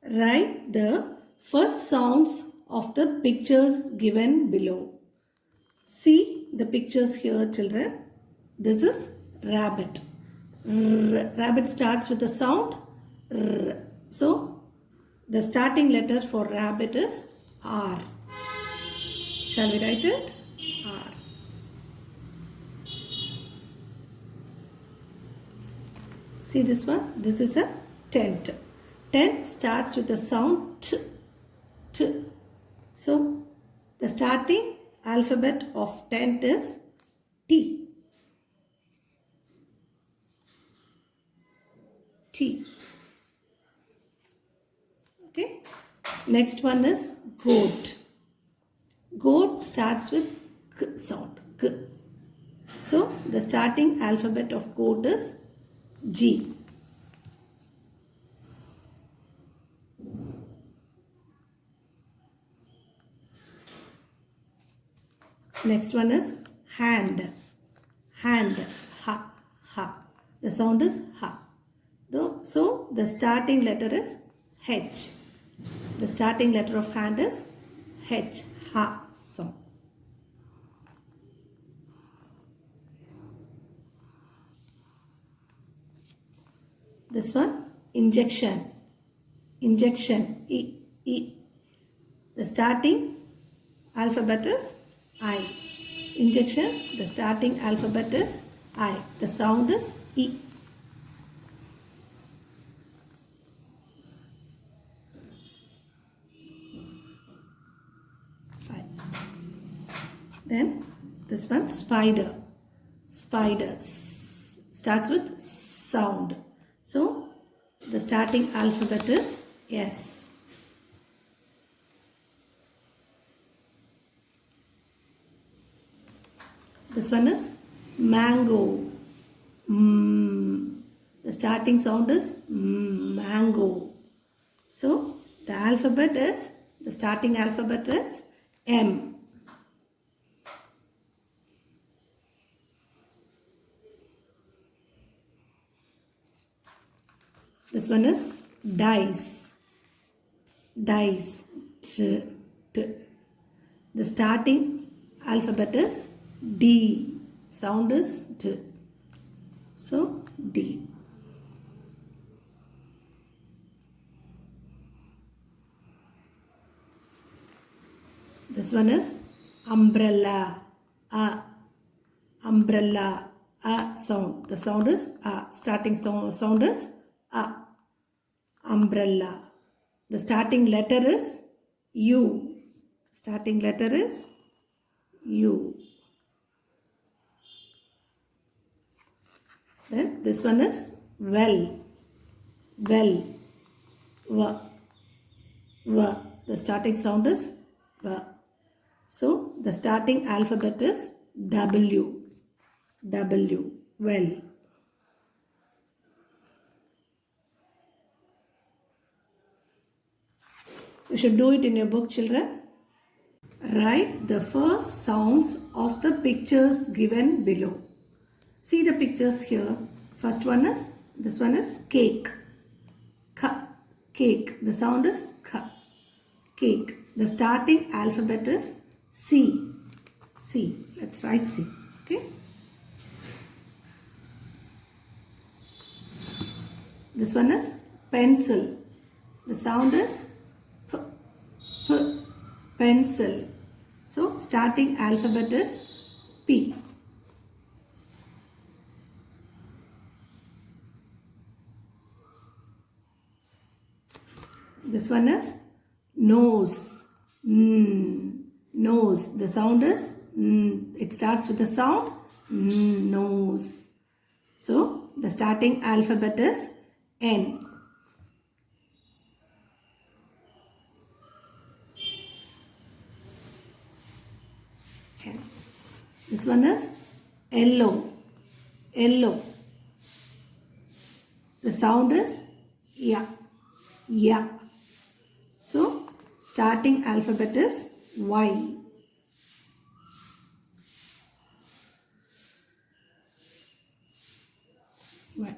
Write the first sounds of the pictures given below. See the pictures here, children. This is rabbit. Rabbit starts with a sound. So, the starting letter for rabbit is R. Shall we write it? R. See this one? This is a tent. Tent starts with the sound T. T. So, the starting alphabet of tent is T. T. Okay. Next one is goat. Goat starts with K sound. K. So, the starting alphabet of goat is G. Next one is hand. Hand. Ha. Ha. The sound is ha. So, the starting letter is H. The starting letter of hand is H. Ha. So, this one, injection. Injection. E. E. The starting alphabet is I. Injection. The starting alphabet is I. The sound is E. Then this one, spider. Spider starts with sound. So the starting alphabet is S. This one is mango. The starting sound is mango. So the starting alphabet is M. This one is dice. Dice. T. The starting alphabet is D. Sound is D. So, D. This one is umbrella. Umbrella. Sound. The sound is starting sound is umbrella. The starting letter is U. Starting letter is U. Then this one is well. Well. W. W. The starting sound is W. So the starting alphabet is W. W. Well. You should do it in your book, children. Write the first sounds of the pictures given below. See the pictures here. First one is, this one is cake. K. Cake. The sound is K. Cake. The starting alphabet is C. C. Let's write C. Okay. This one is pencil. The sound is P. P. Pencil. So, starting alphabet is P. This one is nose. Nose. The sound is it starts with the sound nose. So, the starting alphabet is N. N. This one is yellow. Yellow. The sound is ya. Ya. So, starting alphabet is Y. Y.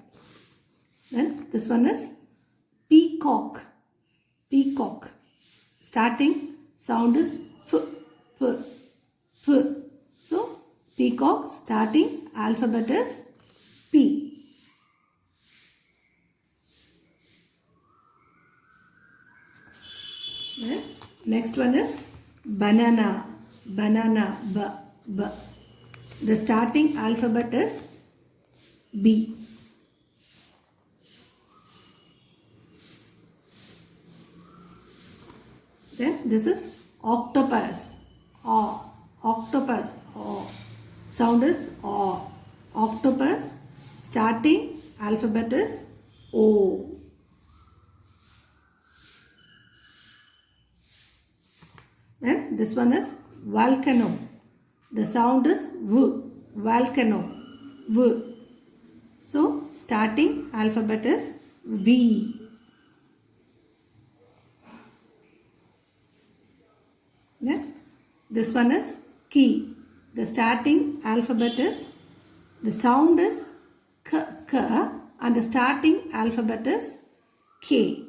Then this one is peacock. Peacock. Starting sound is p, p, p. So, peacock starting alphabet is P. Then, next one is banana. Banana, b, b. The starting alphabet is B. Then this is octopus. O. Octopus. O. Sound is O. Octopus. Starting alphabet is O. Then this one is volcano. The sound is V. Volcano. V. So starting alphabet is V. Then this one is key. The starting alphabet is, the sound is K, K, and the starting alphabet is K.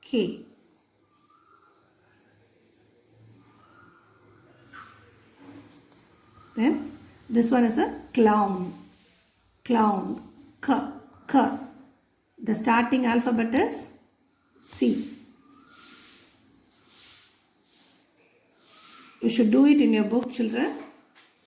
K. Then this one is a clown. Clown. K, K. The starting alphabet is C. You should do it in your book, children.